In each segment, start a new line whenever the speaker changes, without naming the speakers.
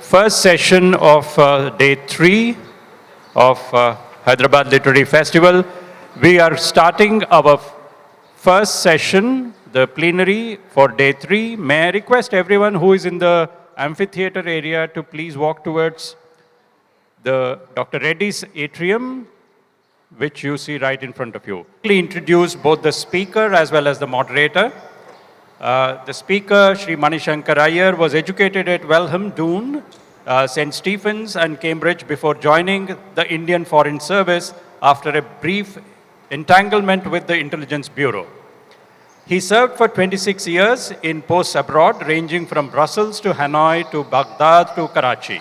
first session of day 3 of Hyderabad Literary Festival. We are starting our first session, the plenary for day 3. May I request everyone who is in the amphitheater area to please walk towards the Dr. Reddy's atrium, which you see right in front of you. Please introduce both the speaker as well as the moderator. The speaker, Shri Shankar Aiyar, was educated at Welham, Doon, St. Stephen's and Cambridge before joining the Indian Foreign Service after a brief entanglement with the Intelligence Bureau. He served for 26 years in posts abroad, ranging from Brussels to Hanoi to Baghdad to Karachi.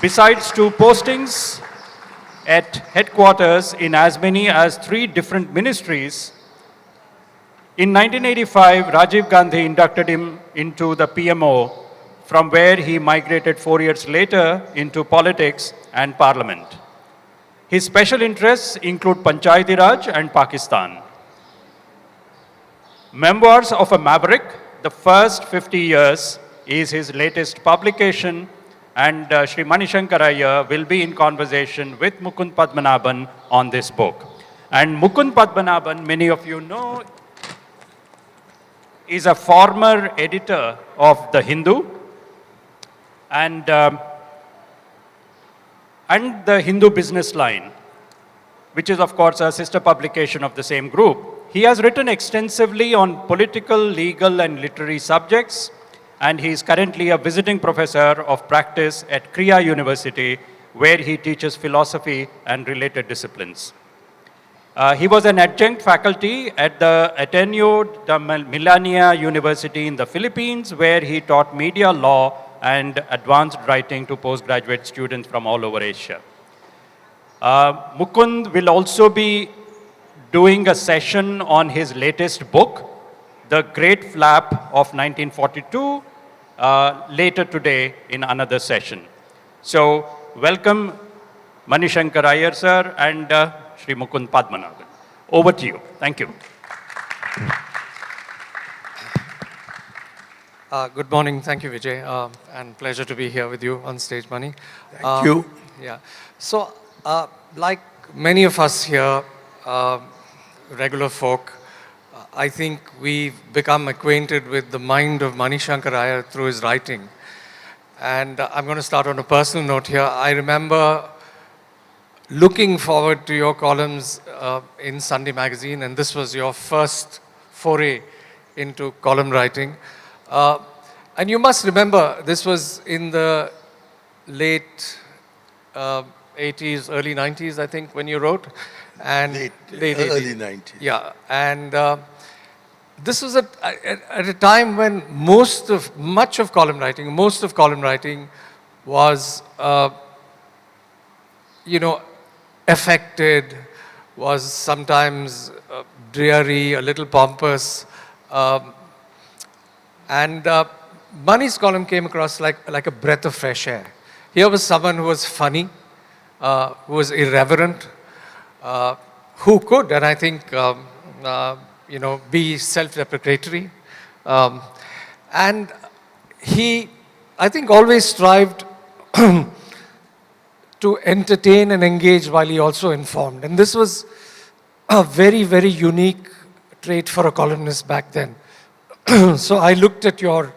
Besides 2 postings at headquarters in as many as 3 different ministries, in 1985, Rajiv Gandhi inducted him into the PMO, from where he migrated 4 years later into politics and parliament. His special interests include panchayati Raj and Pakistan. Memoirs of a Maverick, the first 50 years, is his latest publication, and Shri Shankar Aiyar will be in conversation with Mukund Padmanabhan on this book. And Mukund Padmanabhan, many of you know, is a former editor of The Hindu and The Hindu Business Line, which is of course a sister publication of the same group. He has written extensively on political, legal and literary subjects, and he is currently a visiting professor of practice at Kriya University, where he teaches philosophy and related disciplines. He was an adjunct faculty at the Ateneo de Milania University in the Philippines, where he taught media law and advanced writing to postgraduate students from all over Asia. Mukund will also be doing a session on his latest book, The Great Flap of 1942, later today in another session. So, welcome Shankar Aiyar sir and Shri Mukund Padmanabhan. Over to you. Thank you.
Good morning. Thank you, Vijay. And pleasure to be here with you on stage, Mani.
Thank you.
Yeah. So, like many of us here, regular folk, I think we've become acquainted with the mind of Shankar Aiyar through his writing. And I'm going to start on a personal note here. I remember looking forward to your columns in Sunday magazine, and this was your first foray into column writing. And you must remember, this was in the late 80s, early 90s, I think, when you wrote. And
early 90s.
Yeah, and this was at a time when most of column writing was, affected, was sometimes dreary, a little pompous. And Mani's column came across like a breath of fresh air. Here was someone who was funny, who was irreverent, who could, and I think, be self-deprecatory. And he, I think, always strived to entertain and engage while he also informed. And this was a very, very unique trait for a columnist back then. So I looked at your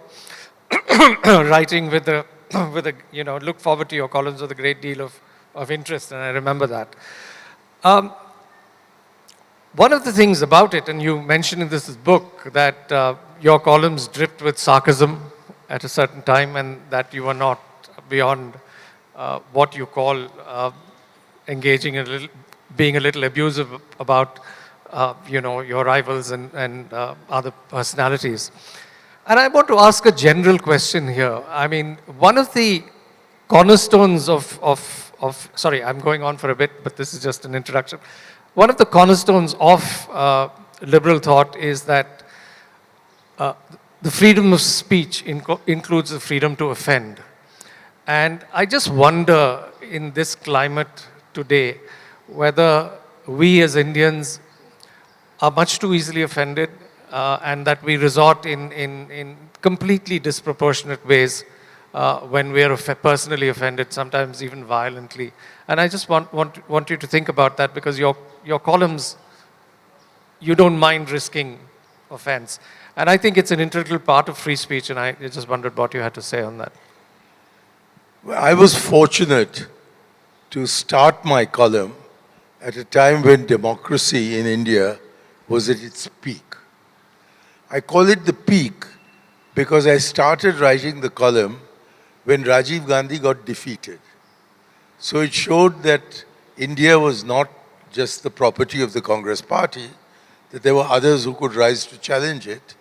writing look forward to your columns with a great deal of interest, and I remember that. One of the things about it, and you mentioned in this book, that your columns dripped with sarcasm at a certain time, and that you were not beyond what you call engaging being a little abusive about your rivals and other personalities. And I want to ask a general question here. I mean, one of the cornerstones of sorry, I'm going on for a bit, but this is just an introduction. One of the cornerstones of liberal thought is that the freedom of speech includes the freedom to offend. And I just wonder, in this climate today, whether we as Indians are much too easily offended, and that we resort in completely disproportionate ways when we are personally offended, sometimes even violently. And I just want you to think about that, because your columns, you don't mind risking offense. And I think it's an integral part of free speech, and I just wondered what you had to say on that.
Well, I was fortunate to start my column at a time when democracy in India was at its peak. I call it the peak because I started writing the column when Rajiv Gandhi got defeated. So it showed that India was not just the property of the Congress party, that there were others who could rise to challenge it.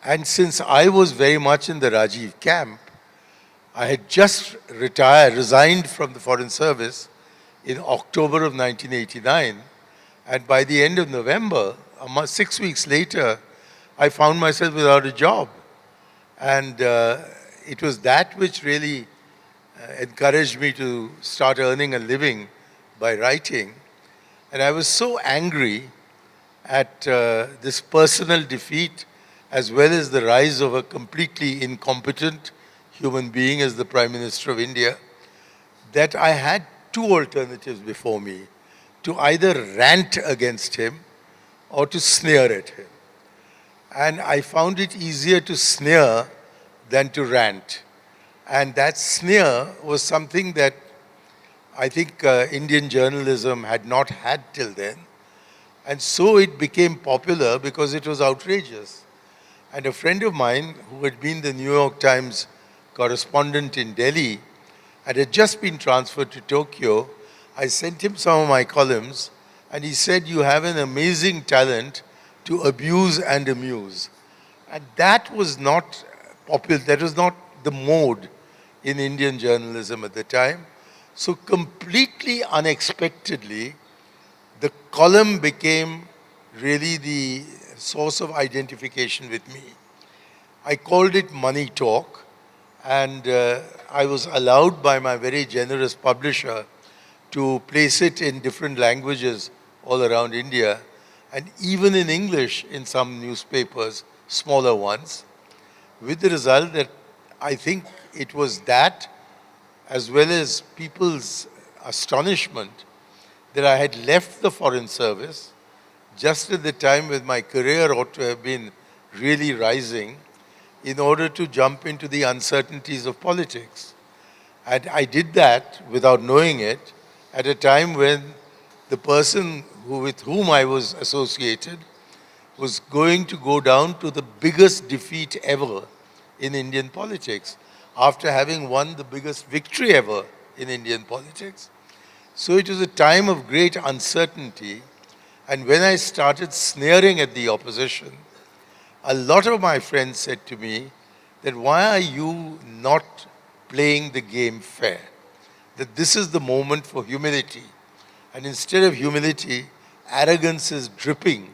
And since I was very much in the Rajiv camp, I had just resigned from the Foreign Service in October of 1989. And by the end of November, 6 weeks later, I found myself without a job. And it was that which really encouraged me to start earning a living by writing. And I was so angry at this personal defeat, as well as the rise of a completely incompetent human being as the Prime Minister of India, that I had two alternatives before me: to either rant against him or to sneer at him. And I found it easier to sneer than to rant. And that sneer was something that I think Indian journalism had not had till then. And so it became popular because it was outrageous. And a friend of mine who had been the New York Times correspondent in Delhi and had just been transferred to Tokyo, I sent him some of my columns, and he said, "You have an amazing talent to abuse and amuse." And that was not popular, that was not the mode in Indian journalism at the time. So completely unexpectedly, the column became really the source of identification with me. I called it Money Talk, and I was allowed by my very generous publisher to place it in different languages all around India, and even in English in some newspapers, smaller ones, with the result that I think it was that, as well as people's astonishment, that I had left the Foreign Service just at the time when my career ought to have been really rising, in order to jump into the uncertainties of politics. And I did that without knowing it at a time when the person with whom I was associated was going to go down to the biggest defeat ever in Indian politics, after having won the biggest victory ever in Indian politics. So it was a time of great uncertainty. And when I started sneering at the opposition, a lot of my friends said to me that, "Why are you not playing the game fair? That this is the moment for humility. And instead of humility, arrogance is dripping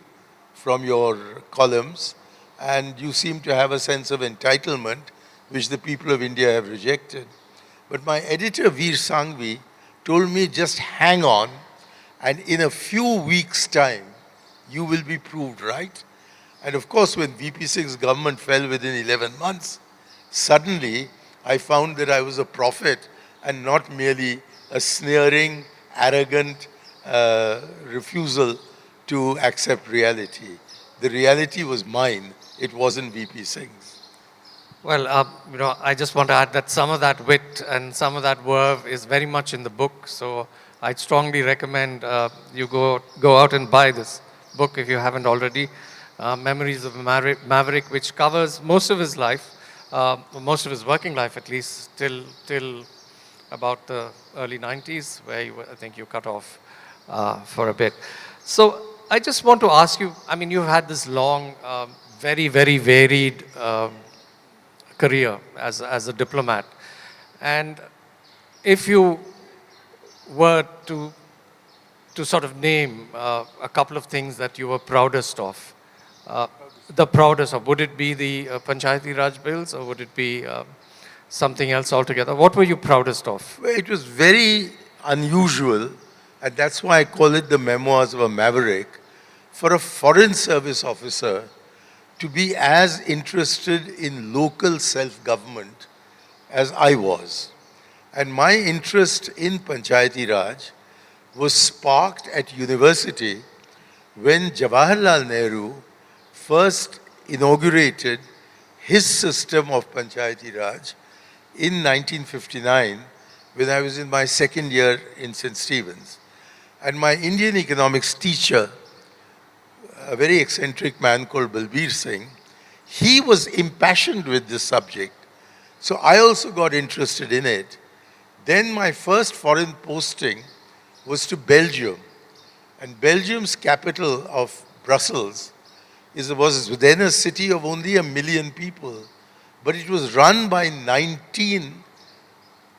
from your columns, and you seem to have a sense of entitlement, which the people of India have rejected." But my editor, Veer Sanghvi, told me, "Just hang on, and in a few weeks' time, you will be proved right." And of course, when VP Singh's government fell within 11 months, suddenly I found that I was a prophet and not merely a sneering, arrogant refusal to accept reality. The reality was mine. It wasn't VP Singh's.
Well, I just want to add that some of that wit and some of that verve is very much in the book. So I'd strongly recommend you go out and buy this book if you haven't already. Memories of Maverick, which covers most of his life, most of his working life at least, till about the early 90s, where I think you cut off for a bit. So I just want to ask you, I mean, you've had this long, very, very varied career as a diplomat. And if you were to sort of name a couple of things that you were proudest of, would it be the Panchayati Raj bills, or would it be something else altogether? What were you proudest of?
Well, it was very unusual, and that's why I call it the Memoirs of a Maverick, for a Foreign Service officer to be as interested in local self-government as I was. And my interest in Panchayati Raj was sparked at university when Jawaharlal Nehru first inaugurated his system of Panchayati Raj in 1959 when I was in my second year in St. Stephen's. And my Indian economics teacher, a very eccentric man called Balbir Singh, he was impassioned with this subject. So I also got interested in it. Then my first foreign posting was to Belgium. And Belgium's capital of Brussels was then a city of only 1 million people. But it was run by 19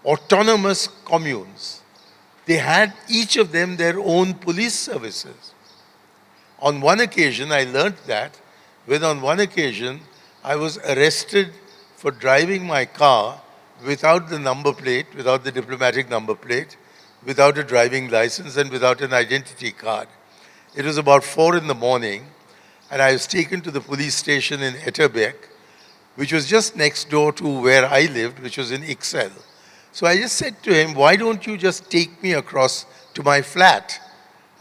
autonomous communes. They had each of them their own police services. On one occasion, I learnt that when on one occasion I was arrested for driving my car without the number plate, without the diplomatic number plate, without a driving license and without an identity card. It was about 4 in the morning and I was taken to the police station in Etterbeek, which was just next door to where I lived, which was in Ixelles. So I just said to him, why don't you just take me across to my flat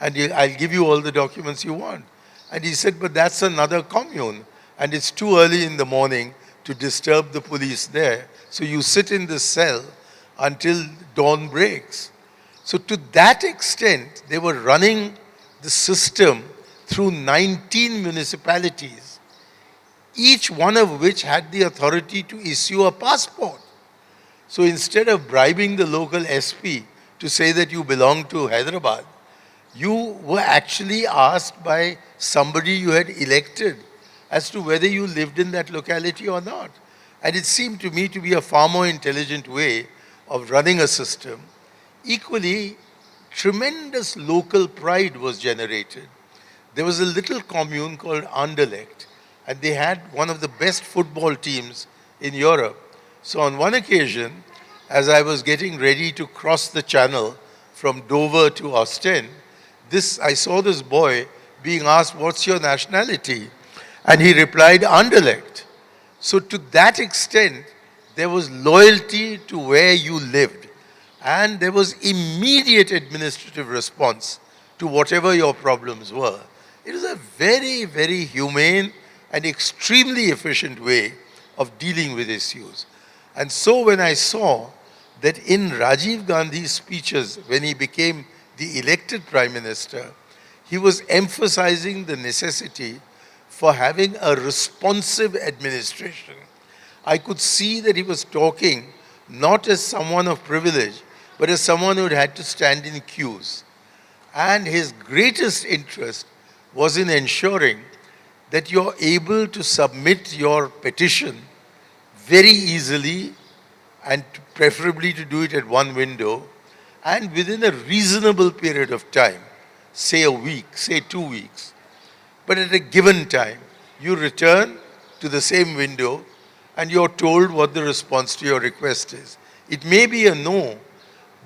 and I'll give you all the documents you want. And he said, but that's another commune and it's too early in the morning to disturb the police there. So you sit in this cell until dawn breaks. So to that extent, they were running the system through 19 municipalities, each one of which had the authority to issue a passport. So instead of bribing the local SP to say that you belong to Hyderabad, you were actually asked by somebody you had elected as to whether you lived in that locality or not. And it seemed to me to be a far more intelligent way of running a system. Equally, tremendous local pride was generated. There was a little commune called Anderlecht, and they had one of the best football teams in Europe. So on one occasion, as I was getting ready to cross the channel from Dover to Ostend, I saw this boy being asked, what's your nationality? And he replied, Anderlecht. So to that extent, there was loyalty to where you lived. And there was immediate administrative response to whatever your problems were. It was a very, very humane and extremely efficient way of dealing with issues. And so when I saw that in Rajiv Gandhi's speeches, when he became the elected Prime Minister, he was emphasizing the necessity for having a responsive administration. I could see that he was talking not as someone of privilege, but as someone who had to stand in queues. And his greatest interest was in ensuring that you're able to submit your petition very easily and preferably to do it at one window and within a reasonable period of time, say a week, say 2 weeks. But at a given time, you return to the same window and you're told what the response to your request is. It may be a no,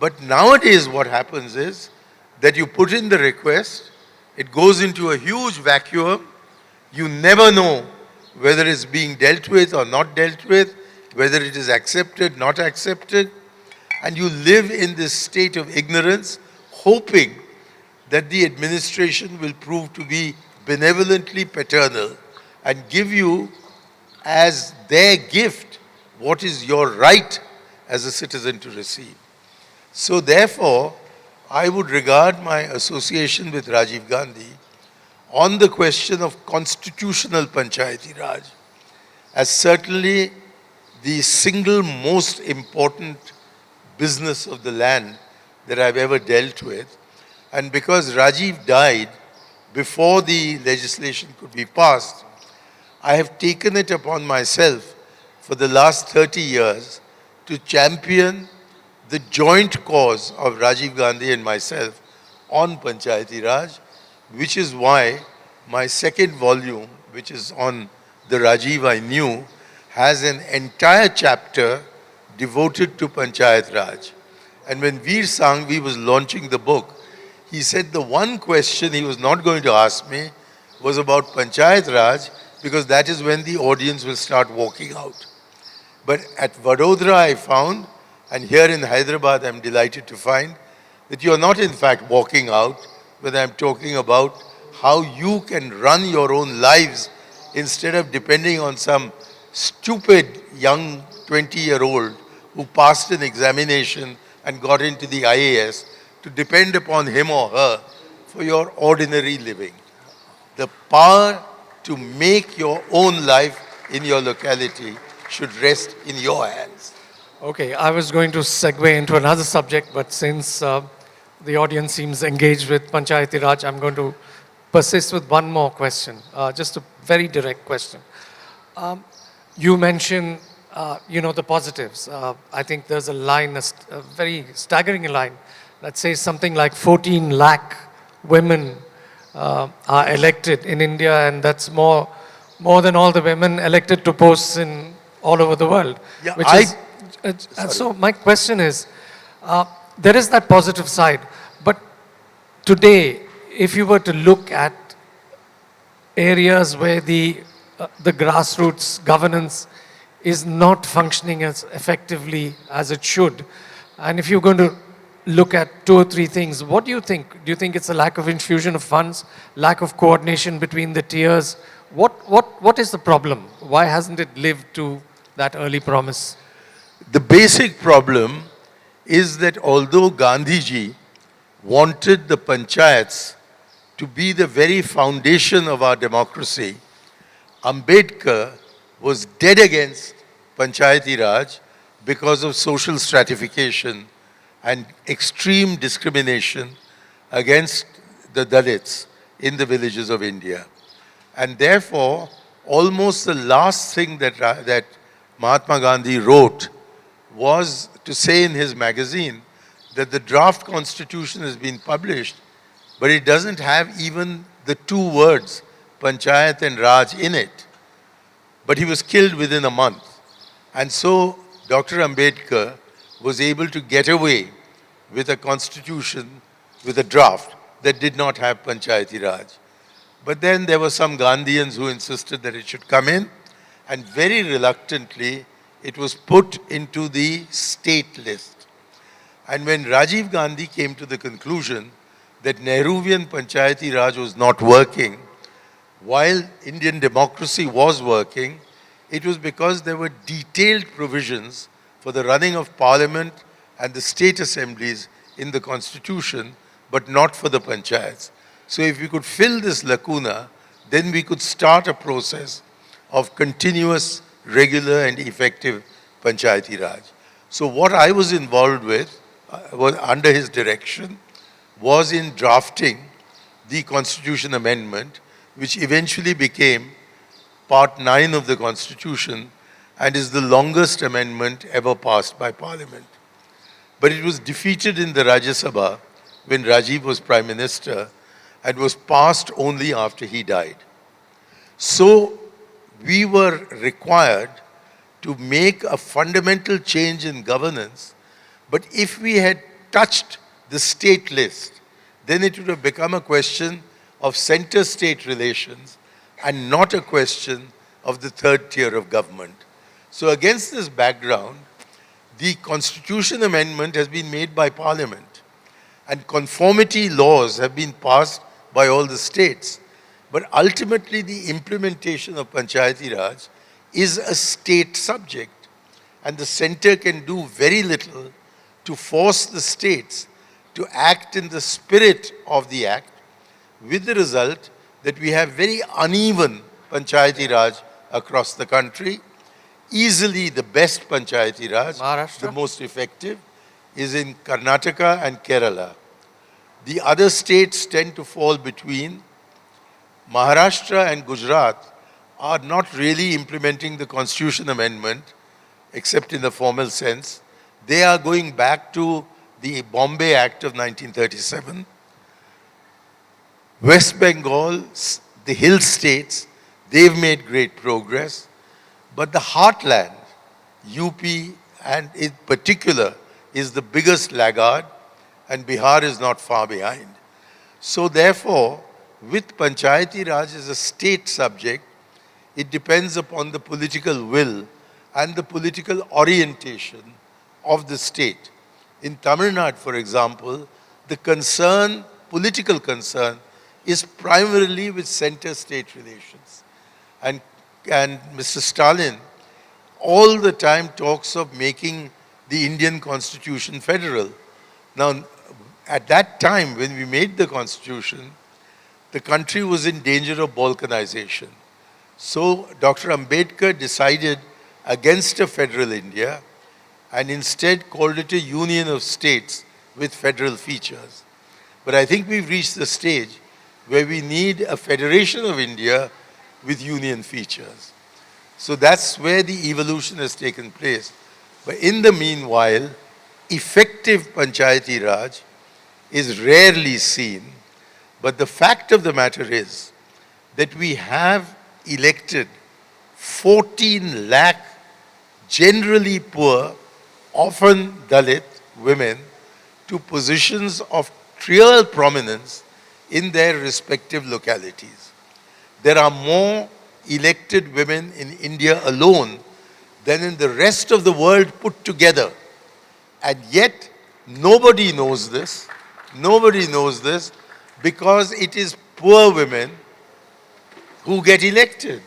but nowadays what happens is that you put in the request, it goes into a huge vacuum, you never know whether it's being dealt with or not dealt with, whether it is accepted, not accepted, and you live in this state of ignorance, hoping that the administration will prove to be benevolently paternal and give you as their gift what is your right as a citizen to receive. So therefore, I would regard my association with Rajiv Gandhi on the question of constitutional Panchayati Raj as certainly the single most important business of the land that I've ever dealt with. And because Rajiv died before the legislation could be passed, I have taken it upon myself for the last 30 years to champion the joint cause of Rajiv Gandhi and myself on Panchayati Raj, which is why my second volume, which is on the Rajiv I knew, has an entire chapter devoted to Panchayat Raj. And when Veer Sangvi was launching the book, he said the one question he was not going to ask me was about Panchayat Raj, because that is when the audience will start walking out. But at Vadodara I found, and here in Hyderabad I'm delighted to find, that you're not in fact walking out, but I'm talking about how you can run your own lives instead of depending on some stupid young 20-year-old who passed an examination and got into the IAS, to depend upon him or her for your ordinary living. The power to make your own life in your locality should rest in your hands.
Okay, I was going to segue into another subject, but since the audience seems engaged with Panchayati Raj, I'm going to persist with one more question, just a very direct question. You mentioned, the positives. I think there's a line, a very staggering line, that says something like 14 lakh women are elected in India, and that's more than all the women elected to posts in all over the world.
Yeah,
Which is, so my question is, there is that positive side, but today, if you were to look at areas where the grassroots governance is not functioning as effectively as it should, and if you're going to look at 2 or 3 things, what do you think? Do you think it's a lack of infusion of funds, lack of coordination between the tiers? What is the problem? Why hasn't it lived to that early promise?
The basic problem is that although Gandhiji wanted the panchayats to be the very foundation of our democracy, Ambedkar was dead against Panchayati Raj because of social stratification and extreme discrimination against the Dalits in the villages of India. And therefore, almost the last thing that Mahatma Gandhi wrote was to say in his magazine that the draft constitution has been published, but it doesn't have even the 2 words, Panchayat and Raj, in it. But he was killed within a month. And so Dr. Ambedkar was able to get away with a constitution, with a draft that did not have Panchayati Raj. But then there were some Gandhians who insisted that it should come in, and very reluctantly it was put into the state list. And when Rajiv Gandhi came to the conclusion that Nehruvian Panchayati Raj was not working, while Indian democracy was working, it was because there were detailed provisions for the running of parliament and the state assemblies in the constitution, but not for the panchayats. So if we could fill this lacuna, then we could start a process of continuous, regular and effective Panchayati Raj. So what I was involved with, was under his direction, was in drafting the Constitution Amendment, which eventually became Part 9 of the Constitution and is the longest amendment ever passed by Parliament. But it was defeated in the Rajya Sabha when Rajiv was Prime Minister and was passed only after he died. So we were required to make a fundamental change in governance, but if we had touched the state list, then it would have become a question of center-state relations and not a question of the 3rd tier of government. So against this background, the Constitution Amendment has been made by Parliament and conformity laws have been passed by all the states. But ultimately the implementation of Panchayati Raj is a state subject, and the center can do very little to force the states to act in the spirit of the act, with the result that we have very uneven Panchayati Raj across the country. Easily the best Panchayati Raj,
Maharashtra?
the most effective, is in Karnataka and Kerala. The other states tend to fall between. Maharashtra and Gujarat are not really implementing the Constitution Amendment, except in the formal sense. They are going back to the Bombay Act of 1937. West Bengal, the hill states, they've made great progress. But the heartland, UP and in particular, is the biggest laggard, and Bihar is not far behind. So therefore, with Panchayati Raj as a state subject, it depends upon the political will and the political orientation of the state. In Tamil Nadu, for example, the concern, political concern, is primarily with center-state relations. And, and Mr. Stalin all the time talks of making the Indian constitution federal. Now, at that time, when we made the constitution, the country was in danger of balkanization. So Dr. Ambedkar decided against a federal India and instead called it a union of states with federal features. But I think we've reached the stage where we need a federation of India with union features. So that's where the evolution has taken place. But in the meanwhile, effective panchayati Raj is rarely seen. But the fact of the matter is that we have elected 14 lakh generally poor, often Dalit women to positions of real prominence in their respective localities. There are more elected women in India alone than in the rest of the world put together. And yet, nobody knows this. Nobody knows this because it is poor women who get elected.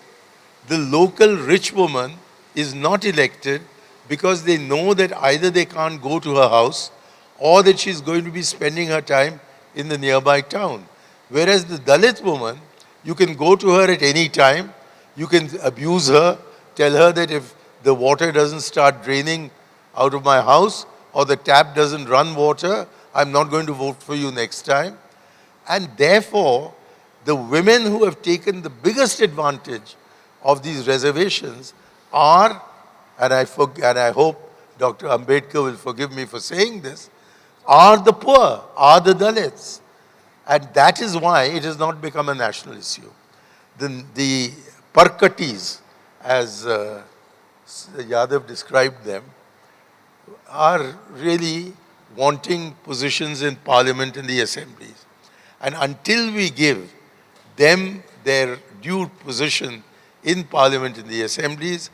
The local rich woman is not elected because they know that either they can't go to her house or that she's going to be spending her time in the nearby town. Whereas the Dalit woman, you can go to her at any time, you can abuse her, tell her that if the water doesn't start draining out of my house or the tap doesn't run water, I'm not going to vote for you next time. And therefore, the women who have taken the biggest advantage of these reservations are, and I hope Dr. Ambedkar will forgive me for saying this, are the poor, are the Dalits. And that is why it has not become a national issue. The Parkatis, as Yadav described them, are really wanting positions in parliament and the assemblies. And until we give them their due position in parliament and the assemblies,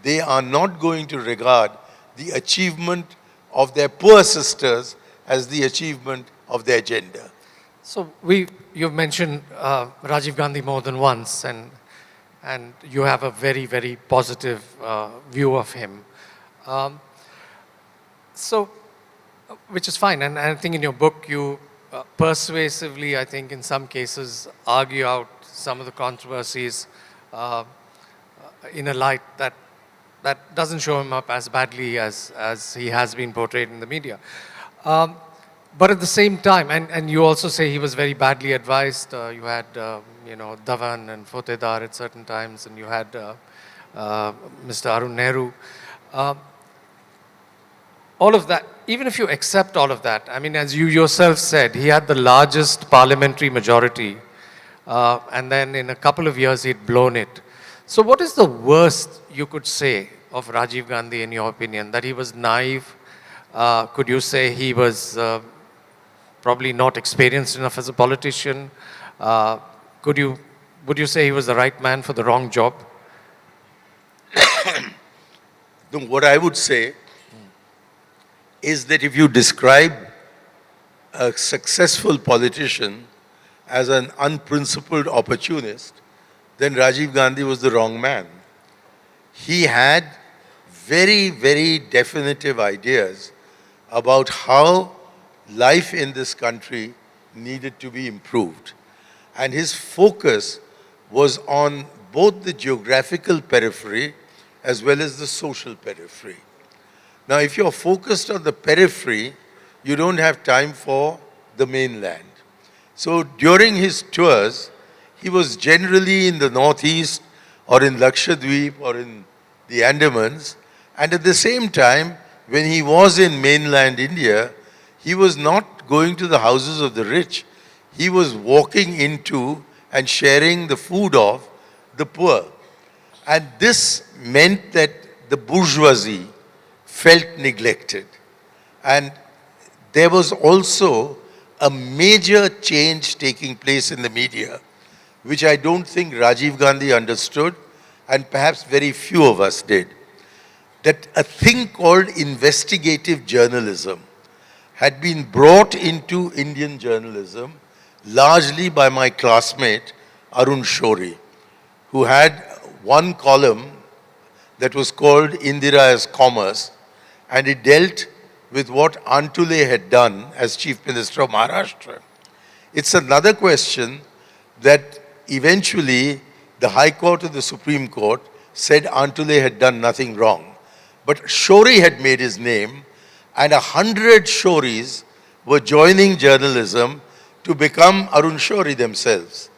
they are not going to regard the achievement of their poor sisters as the achievement of their gender.
So you've mentioned Rajiv Gandhi more than once, and you have a very, very positive view of him. Which is fine, and I think in your book you persuasively, I think in some cases, argue out some of the controversies in a light that doesn't show him up as badly as he has been portrayed in the media. But at the same time, and you also say he was very badly advised. You had, Dhawan and Fotedar at certain times, and you had Mr. Arun Nehru. All of that, even if you accept all of that, I mean, as you yourself said, he had the largest parliamentary majority, and then in a couple of years he'd blown it. So what is the worst you could say of Rajiv Gandhi in your opinion? That he was naive? Could you say he was probably not experienced enough as a politician? Would you say he was the right man for the wrong job?
What I would say is that if you describe a successful politician as an unprincipled opportunist, then Rajiv Gandhi was the wrong man. He had very, very definitive ideas about how life in this country needed to be improved. And his focus was on both the geographical periphery as well as the social periphery. Now, if you're focused on the periphery, you don't have time for the mainland. So during his tours, he was generally in the northeast or in Lakshadweep or in the Andamans. And at the same time, when he was in mainland India, he was not going to the houses of the rich. He was walking into and sharing the food of the poor. And this meant that the bourgeoisie felt neglected. And there was also a major change taking place in the media, which I don't think Rajiv Gandhi understood, and perhaps very few of us did. that a thing called investigative journalism had been brought into Indian journalism largely by my classmate Arun Shourie, who had one column that was called Indira as Commerce, and it dealt with what Antule had done as Chief Minister of Maharashtra. It's another question that eventually the High Court and the Supreme Court said Antule had done nothing wrong. But Shourie had made his name, and 100 Shouries were joining journalism to become Arun Shourie themselves.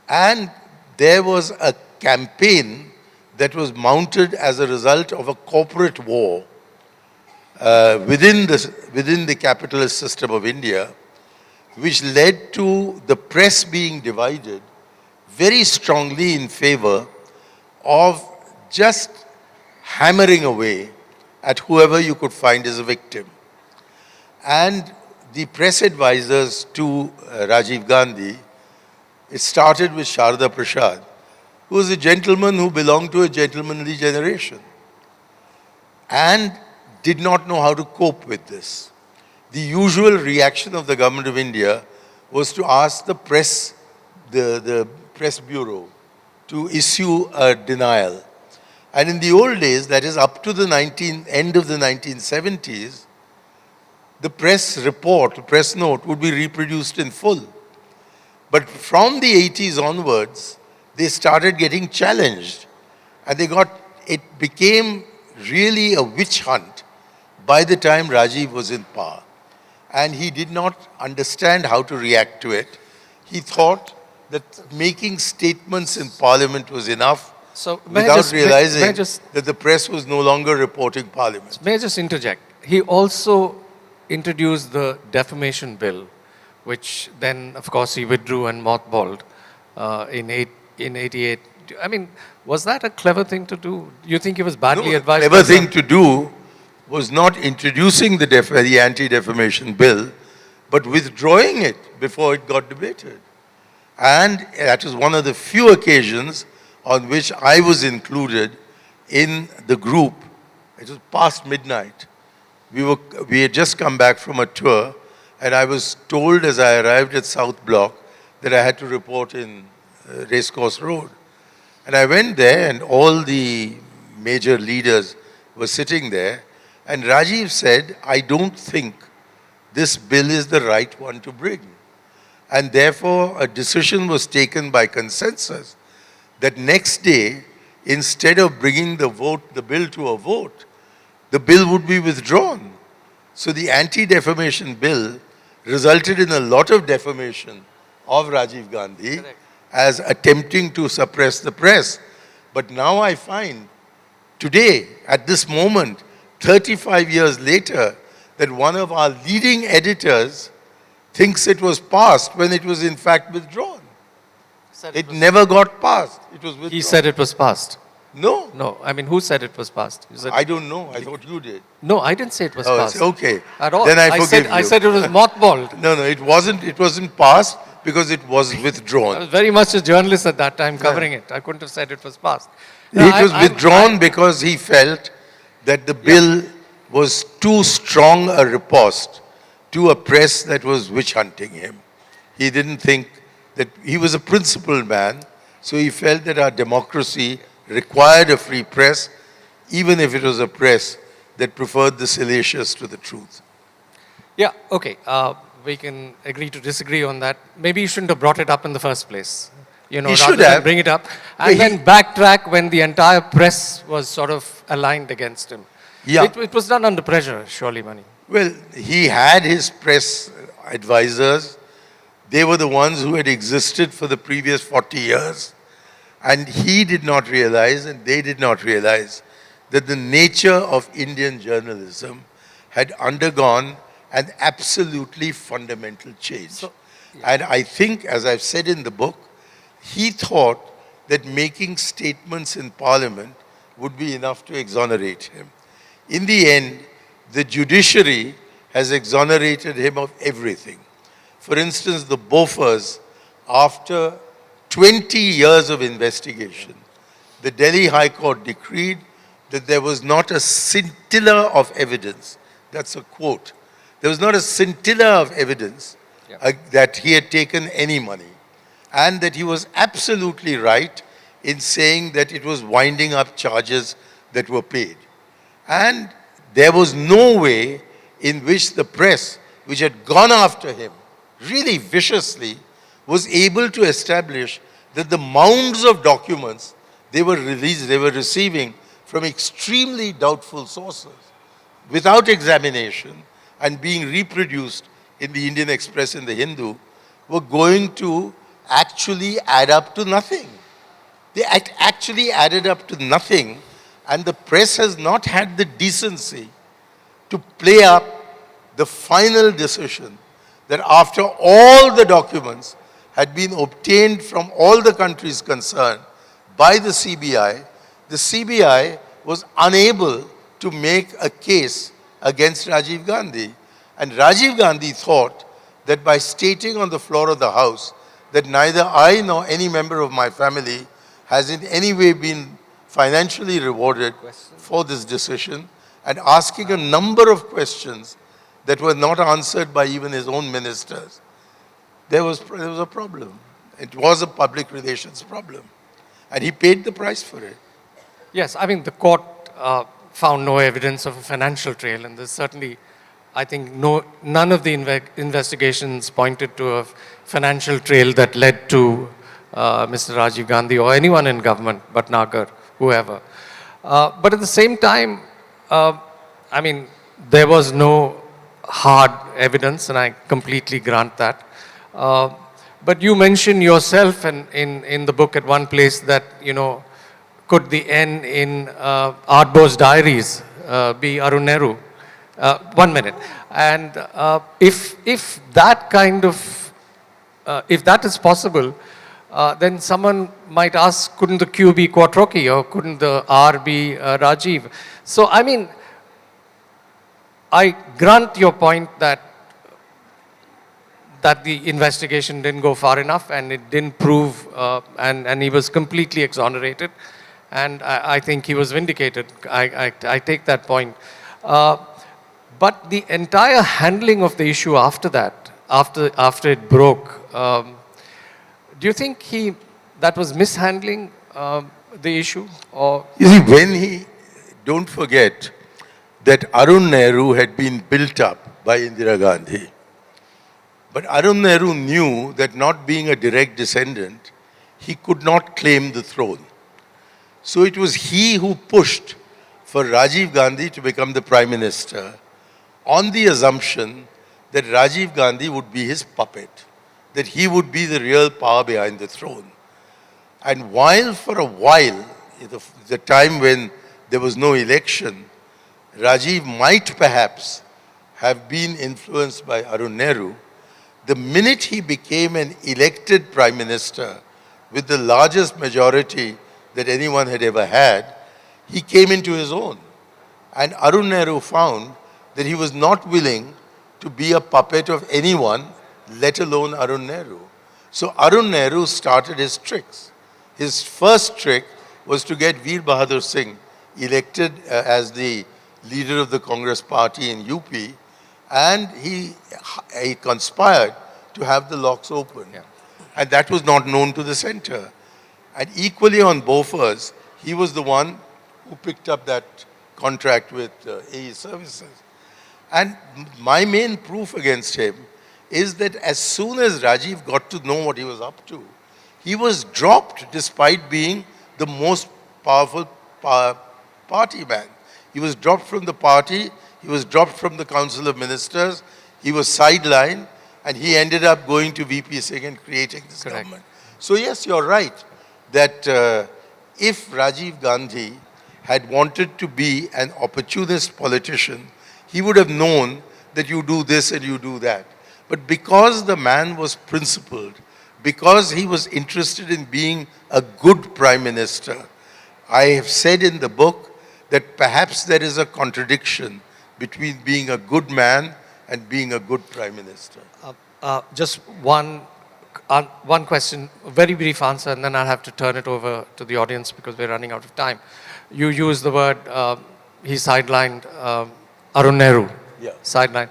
And there was a campaign that was mounted as a result of a corporate war within the capitalist system of India, which led to the press being divided very strongly in favor of just hammering away at whoever you could find as a victim. And the press advisors to Rajiv Gandhi, it started with Sharda Prasad, who was a gentleman who belonged to a gentlemanly generation and did not know how to cope with this. The usual reaction of the government of India was to ask the press, the press bureau, to issue a denial. And in the old days, that is up to the end of the 1970s, the press report, the press note would be reproduced in full. But from the 80s onwards, they started getting challenged. And it became really a witch hunt by the time Rajiv was in power. And he did not understand how to react to it. He thought that making statements in Parliament was enough,
So
without realizing that the press was no longer reporting Parliament.
May I just interject? He also introduced the defamation bill, which then, of course, he withdrew and mothballed in 88. I mean, was that a clever thing to do? You think he was badly advised?
The clever thing to do was not introducing the anti-defamation bill, but withdrawing it before it got debated. And that was one of the few occasions on which I was included in the group. It was past midnight. We had just come back from a tour, and I was told as I arrived at South Block that I had to report in Racecourse Road. And I went there, and all the major leaders were sitting there, and Rajiv said, I don't think this bill is the right one to bring. And therefore, a decision was taken by consensus that next day, instead of bringing the bill to a vote, the bill would be withdrawn. So the anti-defamation bill resulted in a lot of defamation of Rajiv Gandhi. Correct. As attempting to suppress the press. But now I find, today, at this moment, 35 years later, that one of our leading editors thinks it was passed when it was in fact withdrawn. It never got passed. It was withdrawn.
He said it was passed.
No.
No, I mean, who said it was passed?
I don't know. I thought you did.
No, I didn't say it was passed.
Okay.
At all.
Then I forgive you.
I said it was mothballed.
No, it wasn't. It wasn't passed because it was withdrawn.
I was very much a journalist at that time covering it. I couldn't have said it was passed.
It was withdrawn because he felt that the bill was too strong a riposte to a press that was witch hunting him. He didn't think that he was a principled man, so he felt that our democracy required a free press, even if it was a press that preferred the salacious to the truth.
Yeah, okay. We can agree to disagree on that. Maybe you shouldn't have brought it up in the first place. You know,
he
rather
should
than
have.
bring it up and then backtrack when the entire press was sort of aligned against him.
Yeah.
It was done under pressure, surely, Mani.
Well, he had his press advisors. They were the ones who had existed for the previous 40 years. And he did not realize, and they did not realize, that the nature of Indian journalism had undergone an absolutely fundamental change. And I think, as I've said in the book, he thought that making statements in Parliament would be enough to exonerate him. In the end, the judiciary has exonerated him of everything. For instance, the Bofors, after 20 years of investigation, the Delhi High Court decreed that there was not a scintilla of evidence. That's a quote. There was not a scintilla of evidence that he had taken any money. And that he was absolutely right in saying that it was winding up charges that were paid. And there was no way in which the press, which had gone after him really viciously, was able to establish that the mounds of documents they were receiving from extremely doubtful sources, without examination and being reproduced in the Indian Express and the Hindu, were going to actually add up to nothing. They actually added up to nothing, and the press has not had the decency to play up the final decision that after all the documents had been obtained from all the countries concerned by the CBI was unable to make a case against Rajiv Gandhi. And Rajiv Gandhi thought that by stating on the floor of the House that neither I nor any member of my family has in any way been financially rewarded for this decision, and asking a number of questions that were not answered by even his own ministers, there was a problem. It was a public relations problem. And he paid the price for it.
Yes, I mean, the court found no evidence of a financial trail, and there's certainly, I think, none of the investigations pointed to a financial trail that led to Mr. Rajiv Gandhi or anyone in government, Bhatnagar, whoever. But at the same time, I mean, there was no hard evidence, and I completely grant that. But you mentioned yourself in the book at one place that, you know, could the N in Art Bose's diaries be Arun Nehru? 1 minute. And if that kind of, if that is possible, then someone might ask, couldn't the Q be Quattrochi, or couldn't the R be Rajiv? So, I mean, I grant your point that the investigation didn't go far enough and it didn't prove, and he was completely exonerated. And I think he was vindicated. I take that point. But the entire handling of the issue after that, after it broke, do you think that was mishandling the issue? Or
you see, don't forget that Arun Nehru had been built up by Indira Gandhi. But Arun Nehru knew that not being a direct descendant, he could not claim the throne. So it was he who pushed for Rajiv Gandhi to become the Prime Minister on the assumption that Rajiv Gandhi would be his puppet, that he would be the real power behind the throne. And while for a while, the time when there was no election, Rajiv might perhaps have been influenced by Arun Nehru, the minute he became an elected Prime Minister with the largest majority that anyone had ever had, he came into his own. And Arun Nehru found that he was not willing to be a puppet of anyone, let alone Arun Nehru. So Arun Nehru started his tricks. His first trick was to get Veer Bahadur Singh elected as the leader of the Congress party in UP, and he conspired to have the locks open. Yeah. And that was not known to the center. And equally on Bofors, he was the one who picked up that contract with AE Services. And my main proof against him is that as soon as Rajiv got to know what he was up to, he was dropped despite being the most powerful party man. He was dropped from the party, he was dropped from the Council of Ministers, he was sidelined, and he ended up going to VP Singh and creating this government. So yes, you're right, that if Rajiv Gandhi had wanted to be an opportunist politician, he would have known that you do this and you do that. But because the man was principled, because he was interested in being a good Prime Minister, I have said in the book that perhaps there is a contradiction between being a good man and being a good Prime Minister.
Just one one question, a very brief answer, and then I'll have to turn it over to the audience because we're running out of time. You used the word, he sidelined Arun Nehru.
Yeah.
Sidelined.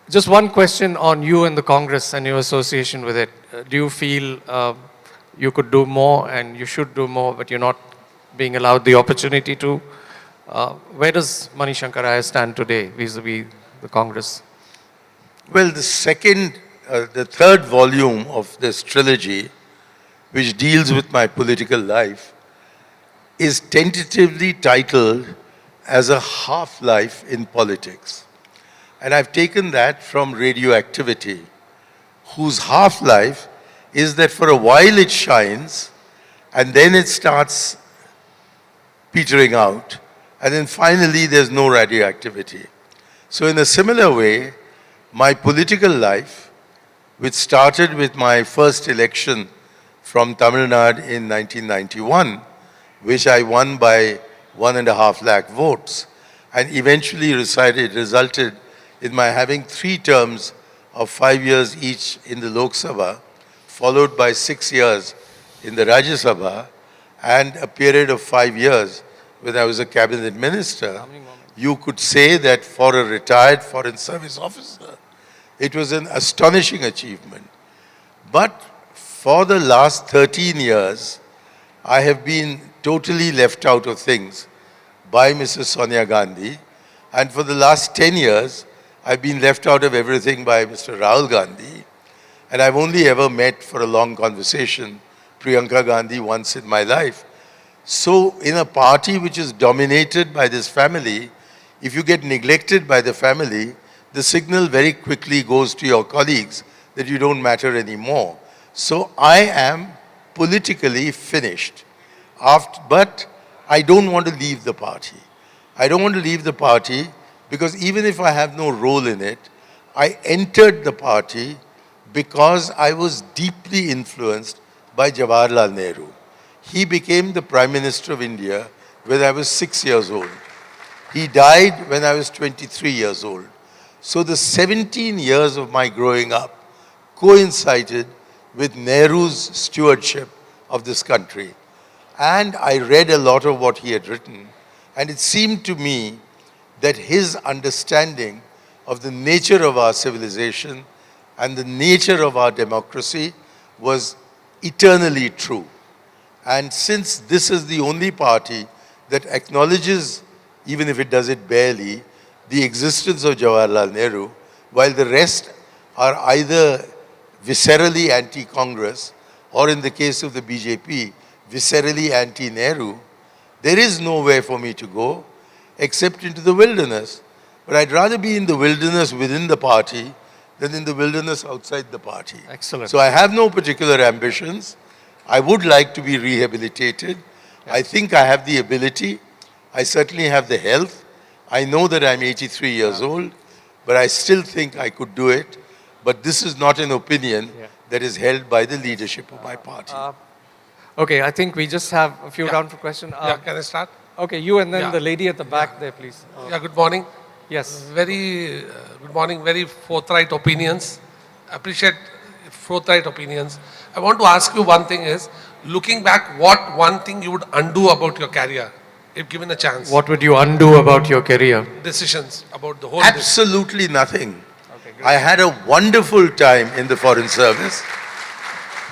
Just one question on you and the Congress and your association with it. Do you feel you could do more and you should do more, but you're not being allowed the opportunity to? Where does Mani Shankar Aiyar stand today vis-a-vis the Congress?
Well, the third volume of this trilogy, which deals with my political life, is tentatively titled as a half-life in politics. And I've taken that from radioactivity, whose half-life is that for a while it shines, and then it starts petering out, and then finally there's no radioactivity. So in a similar way, my political life, which started with my first election from Tamil Nadu in 1991, which I won by 1.5 lakh votes, and eventually resulted in my having 3 terms of 5 years each in the Lok Sabha, followed by 6 years in the Rajya Sabha, and a period of 5 years when I was a cabinet minister. You could say that for a retired foreign service officer, it was an astonishing achievement. But for the last 13 years, I have been totally left out of things by Mrs. Sonia Gandhi. And for the last 10 years, I've been left out of everything by Mr. Rahul Gandhi. And I've only ever met for a long conversation Priyanka Gandhi once in my life. So in a party which is dominated by this family, if you get neglected by the family, the signal very quickly goes to your colleagues that you don't matter anymore. So I am politically finished. But I don't want to leave the party. I don't want to leave the party because even if I have no role in it, I entered the party because I was deeply influenced by Jawaharlal Nehru. He became the Prime Minister of India when I was 6 years old. He died when I was 23 years old. So the 17 years of my growing up coincided with Nehru's stewardship of this country. And I read a lot of what he had written. And it seemed to me that his understanding of the nature of our civilization and the nature of our democracy was eternally true. And since this is the only party that acknowledges, even if it does it barely, the existence of Jawaharlal Nehru, while the rest are either viscerally anti-Congress or in the case of the BJP, viscerally anti-Nehru, there is nowhere for me to go except into the wilderness. But I'd rather be in the wilderness within the party than in the wilderness outside the party.
Excellent.
So I have no particular ambitions. I would like to be rehabilitated. I think I have the ability. I certainly have the health. I know that I'm 83 years old, but I still think I could do it. But this is not an opinion that is held by the leadership of my party.
Okay, I think we just have a few round for question.
Can I start?
Okay, you and then
Yeah.
the lady at the back there, please.
Good morning.
Yes.
Very good morning, very forthright opinions. Appreciate forthright opinions. I want to ask you one thing is, looking back, what one thing you would undo about your career, if given a chance?
What would you undo about your career?
Decisions about the whole
Absolutely nothing.
Okay, great.
I had a wonderful time in the Foreign Service.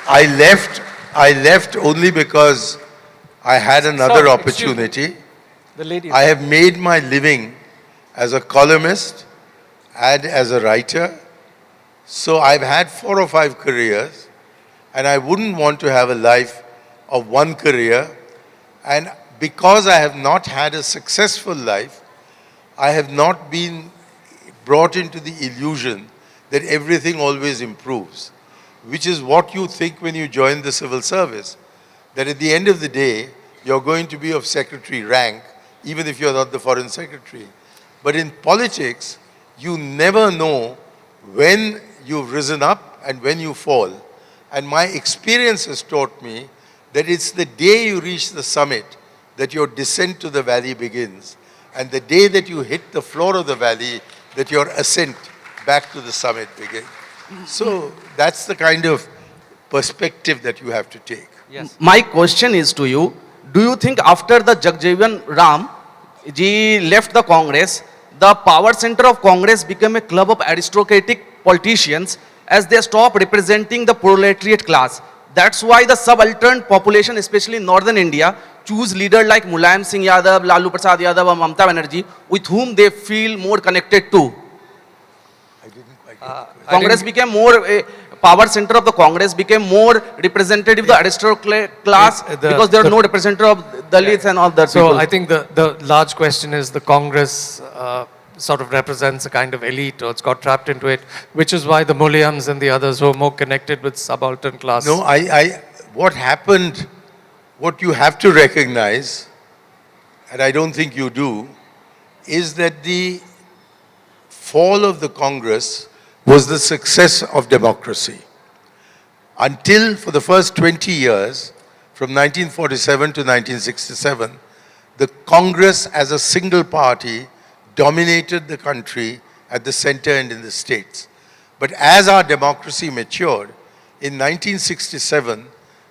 I left only because I had another
Sorry, excuse me.
opportunity.
The lady.
I have made my living as a columnist and as a writer. So I've had 4 or 5 careers, and I wouldn't want to have a life of one career. And because I have not had a successful life, I have not been brought into the illusion that everything always improves, which is what you think when you join the civil service, that at the end of the day, you're going to be of secretary rank, even if you're not the foreign secretary. But in politics, you never know when you've risen up and when you fall. And my experience has taught me that it's the day you reach the summit that your descent to the valley begins. And the day that you hit the floor of the valley, that your ascent back to the summit begins. So that's the kind of perspective that you have to take.
Yes. My question is to you, do you think after the Jagjeevan Ram ji left the Congress, the power center of Congress became a club of aristocratic politicians as they stopped representing the proletariat class? That's why the subaltern population, especially in northern India, choose leaders like Mulayam Singh Yadav, Lalu Prasad Yadav, or Mamata Banerjee, with whom they feel more connected to.
I didn't quite get the question.
Congress became more, power center of the Congress became more representative of the aristocratic class because there are no representative of Dalits and all that.
So
people.
I think the large question is the Congress sort of represents a kind of elite, or it's got trapped into it, which is why the Mulayams and the others who are more connected with subaltern class.
No, what happened, what you have to recognize, and I don't think you do, is that the fall of the Congress was the success of democracy. Until for the first 20 years, from 1947 to 1967, the Congress as a single party dominated the country at the center and in the states. But as our democracy matured, in 1967,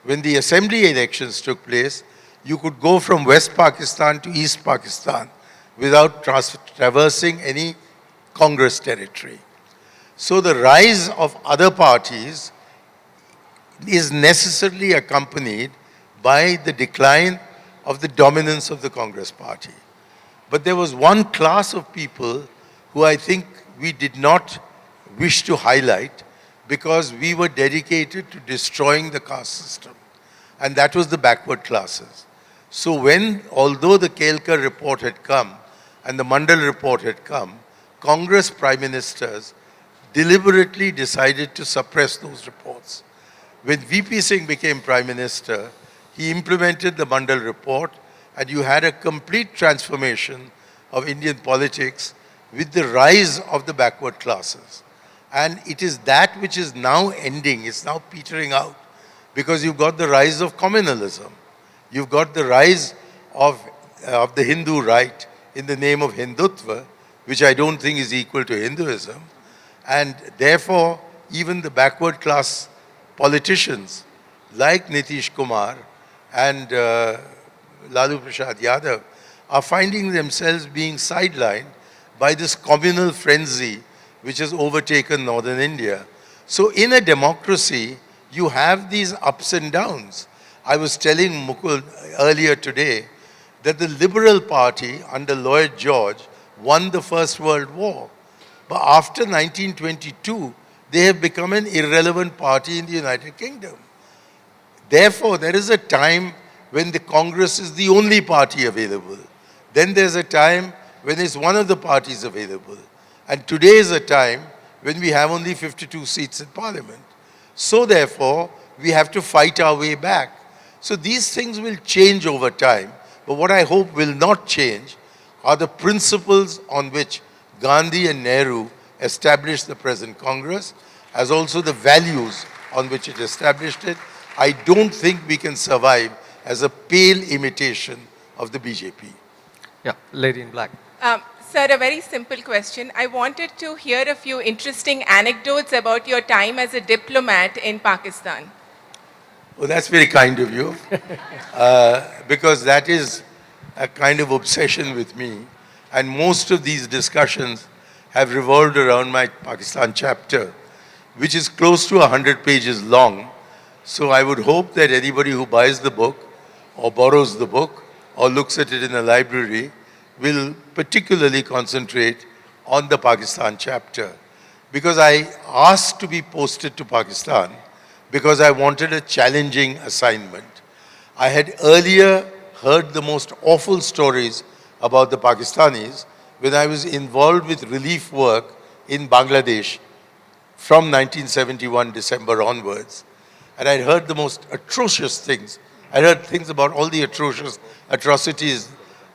when the assembly elections took place, you could go from West Pakistan to East Pakistan without traversing any Congress territory. So the rise of other parties is necessarily accompanied by the decline of the dominance of the Congress party. But there was one class of people who I think we did not wish to highlight because we were dedicated to destroying the caste system. And that was the backward classes. So although the Kelkar report had come and the Mandal report had come, Congress prime ministers deliberately decided to suppress those reports. When VP Singh became prime minister, he implemented the Mandal report, and you had a complete transformation of Indian politics with the rise of the backward classes. And it is that which is now ending, it's now petering out, because you've got the rise of communalism. You've got the rise of the Hindu right in the name of Hindutva, which I don't think is equal to Hinduism. And therefore, even the backward class politicians like Nitish Kumar and Lalu Prasad Yadav are finding themselves being sidelined by this communal frenzy which has overtaken northern India. So in a democracy, you have these ups and downs. I was telling Mukund earlier today that the Liberal Party under Lloyd George won the First World War. But after 1922, they have become an irrelevant party in the United Kingdom. Therefore, there is a time when the Congress is the only party available. Then there's a time when it's one of the parties available. And today is a time when we have only 52 seats in Parliament. So therefore, we have to fight our way back. So these things will change over time. But what I hope will not change are the principles on which Gandhi and Nehru established the present Congress, as also the values on which it established it. I don't think we can survive as a pale imitation of the BJP.
Yeah, lady in black.
Sir, a very simple question. I wanted to hear a few interesting anecdotes about your time as a diplomat in Pakistan.
Well, that's very kind of you, because that is a kind of obsession with me. And most of these discussions have revolved around my Pakistan chapter, which is close to 100 pages long. So I would hope that anybody who buys the book or borrows the book or looks at it in a library will particularly concentrate on the Pakistan chapter. Because I asked to be posted to Pakistan because I wanted a challenging assignment. I had earlier heard the most awful stories about the Pakistanis when I was involved with relief work in Bangladesh from 1971 December onwards. And I'd heard the most atrocious things. I heard things about all the atrocities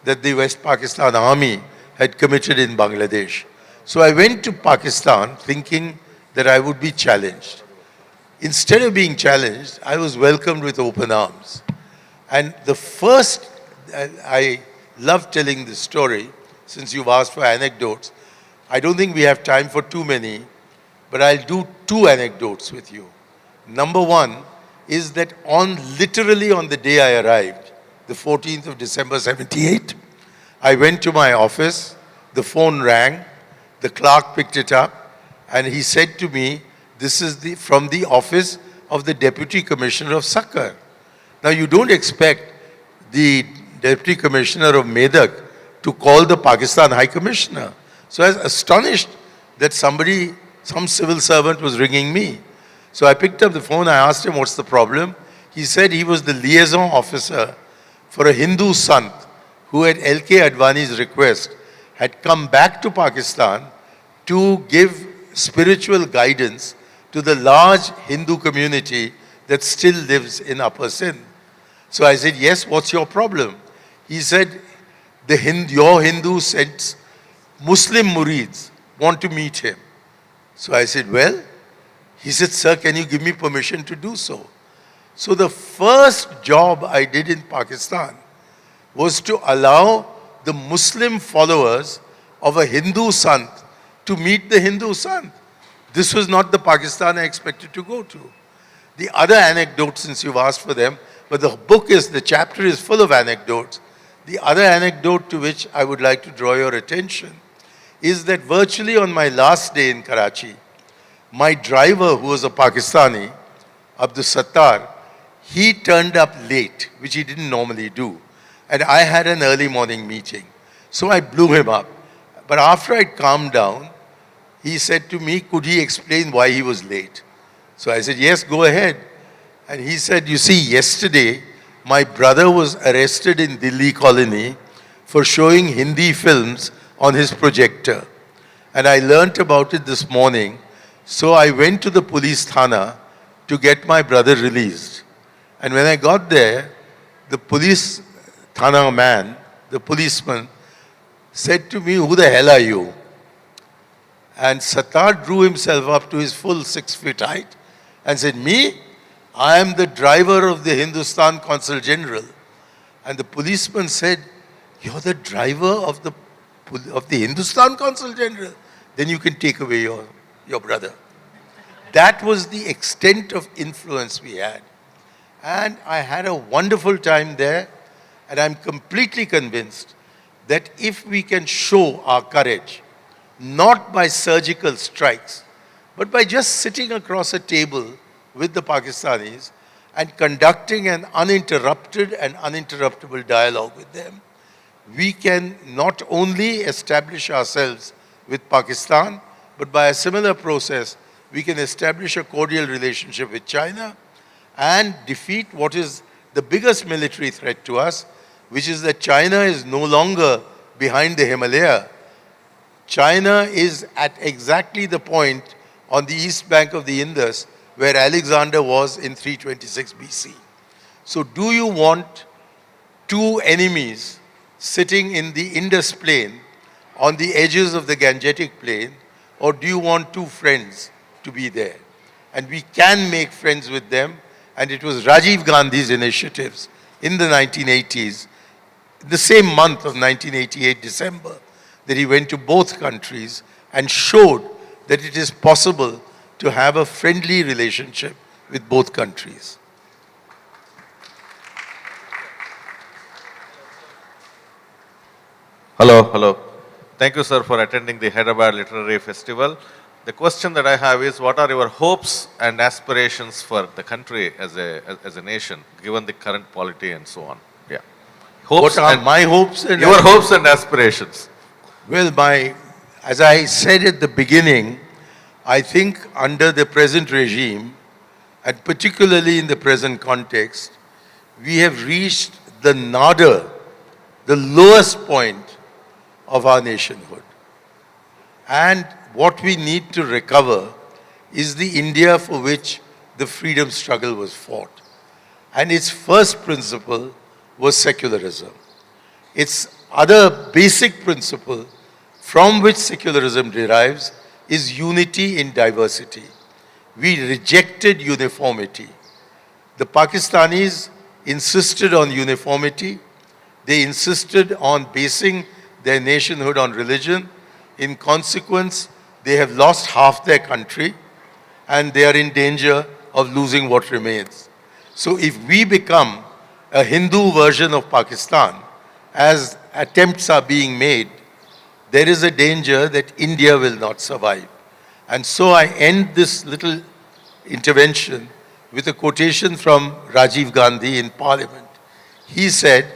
that the West Pakistan Army had committed in Bangladesh. So I went to Pakistan thinking that I would be challenged. Instead of being challenged, I was welcomed with open arms. And the first, I love telling this story, since you've asked for anecdotes. I don't think we have time for too many, but I'll do two anecdotes with you. Number one is that literally on the day I arrived, the 14th of December 78, I went to my office, the phone rang, the clerk picked it up, and he said to me, this is from the office of the Deputy Commissioner of Sakkar. Now you don't expect the Deputy Commissioner of Medak to call the Pakistan High Commissioner. So I was astonished that some civil servant was ringing me. So I picked up the phone, I asked him what's the problem. He said he was the liaison officer for a Hindu sant who at L.K. Advani's request had come back to Pakistan to give spiritual guidance to the large Hindu community that still lives in Upper Sindh. So I said, yes, what's your problem? He said, your Hindu saints, Muslim murids want to meet him. So I said, well, he said, sir, can you give me permission to do so? So the first job I did in Pakistan was to allow the Muslim followers of a Hindu sant to meet the Hindu sant. This was not the Pakistan I expected to go to. The other anecdote, since you've asked for them, but the chapter is full of anecdotes. The other anecdote to which I would like to draw your attention is that virtually on my last day in Karachi, my driver, who was a Pakistani, Abdul Sattar, he turned up late, which he didn't normally do. And I had an early morning meeting. So I blew him up. But after I'd calmed down, he said to me, could he explain why he was late? So I said, yes, go ahead. And he said, you see, yesterday, my brother was arrested in Delhi colony for showing Hindi films on his projector. And I learnt about it this morning. So I went to the police thana to get my brother released. And when I got there, the police thana man, the policeman, said to me, who the hell are you? And Sattar drew himself up to his full 6 feet height and said, me? I am the driver of the Hindustan Consul General. And the policeman said, you're the driver of the Hindustan Consul General? Then you can take away your brother. That was the extent of influence we had. And I had a wonderful time there. And I'm completely convinced that if we can show our courage, not by surgical strikes, but by just sitting across a table with the Pakistanis and conducting an uninterrupted and uninterruptible dialogue with them, we can not only establish ourselves with Pakistan, but by a similar process, we can establish a cordial relationship with China and defeat what is the biggest military threat to us, which is that China is no longer behind the Himalaya. China is at exactly the point on the east bank of the Indus where Alexander was in 326 BC. So do you want two enemies sitting in the Indus plain on the edges of the Gangetic plain, or do you want two friends to be there? And we can make friends with them, and it was Rajiv Gandhi's initiatives in the 1980s, the same month of 1988, December, that he went to both countries and showed that it is possible to have a friendly relationship with both countries.
Hello. Thank you, sir, for attending the Hyderabad Literary Festival. The question that I have is, what are your hopes and aspirations for the country as a nation, given the current polity and so on? Yeah.
What are my hopes and
your hopes and aspirations?
Well, as I said at the beginning, I think under the present regime, and particularly in the present context, we have reached the nada, the lowest point of our nationhood. And what we need to recover is the India for which the freedom struggle was fought. And its first principle was secularism. Its other basic principle from which secularism derives is unity in diversity. We rejected uniformity. The Pakistanis insisted on uniformity. They insisted on basing their nationhood on religion. In consequence, they have lost half their country and they are in danger of losing what remains. So if we become a Hindu version of Pakistan, as attempts are being made, there is a danger that India will not survive. And so I end this little intervention with a quotation from Rajiv Gandhi in Parliament. He said,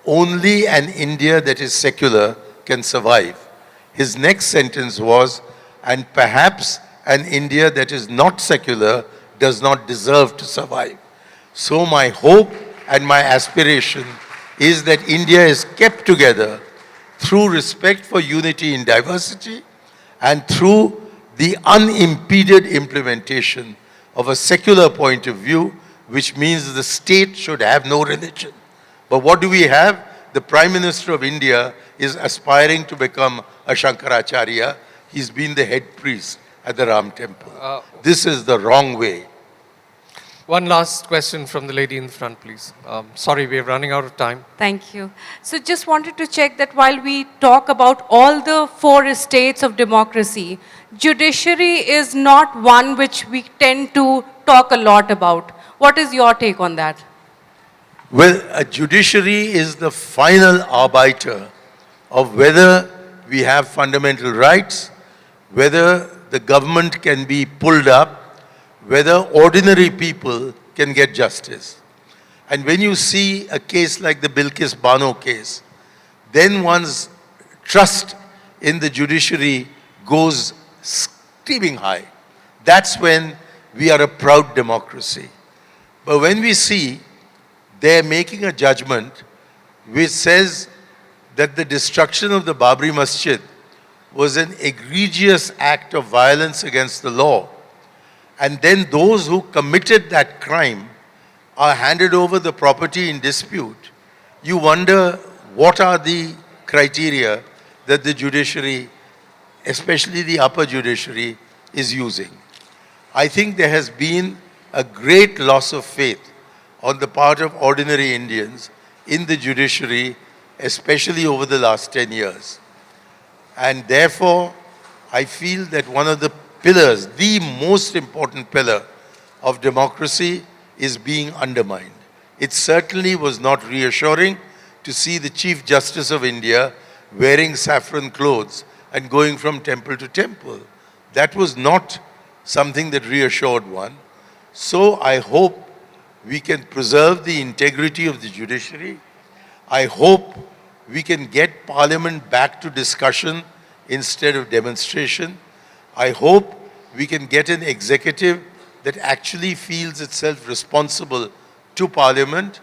"Only an India that is secular can survive." His next sentence was, "And perhaps an India that is not secular does not deserve to survive." So my hope and my aspiration is that India is kept together through respect for unity in diversity and through the unimpeded implementation of a secular point of view, which means the state should have no religion. But what do we have? The Prime Minister of India is aspiring to become a Shankar Aiyar. He's been the head priest at the Ram temple. This is the wrong way.
One last question from the lady in the front, please. Sorry, we're running out of time.
Thank you. So just wanted to check that while we talk about all the four states of democracy, judiciary is not one which we tend to talk a lot about. What is your take on that?
Well, a judiciary is the final arbiter of whether we have fundamental rights, whether the government can be pulled up, whether ordinary people can get justice. And when you see a case like the Bilkis Bano case, then one's trust in the judiciary goes screaming high. That's when we are a proud democracy. But when we see they're making a judgment which says that the destruction of the Babri Masjid was an egregious act of violence against the law, and then those who committed that crime are handed over the property in dispute, you wonder what are the criteria that the judiciary, especially the upper judiciary, is using. I think there has been a great loss of faith on the part of ordinary Indians in the judiciary, especially over the last 10 years. And therefore, I feel that one of the pillars, the most important pillar of democracy, is being undermined. It certainly was not reassuring to see the Chief Justice of India wearing saffron clothes and going from temple to temple. That was not something that reassured one. So I hope we can preserve the integrity of the judiciary. I hope we can get Parliament back to discussion instead of demonstration. I hope we can get an executive that actually feels itself responsible to Parliament.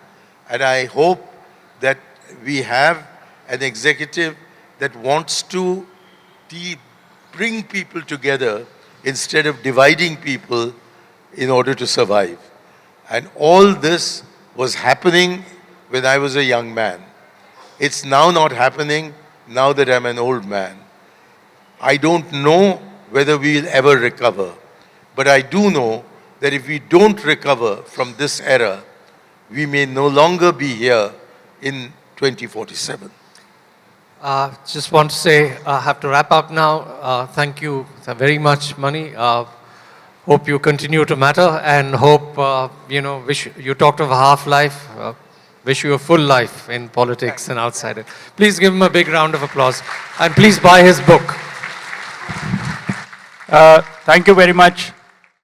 And I hope that we have an executive that wants to bring people together instead of dividing people in order to survive. And all this was happening when I was a young man. It's now not happening now that I'm an old man. I don't know whether we will ever recover. But I do know that if we don't recover from this era, we may no longer be here in 2047.
Just want to say, I have to wrap up now. Thank you very much, Mani. Hope you continue to matter and hope, wish you talked of a half life. Wish you a full life in politics and outside it. Please give him a big round of applause. And please buy his book.
Thank you very much.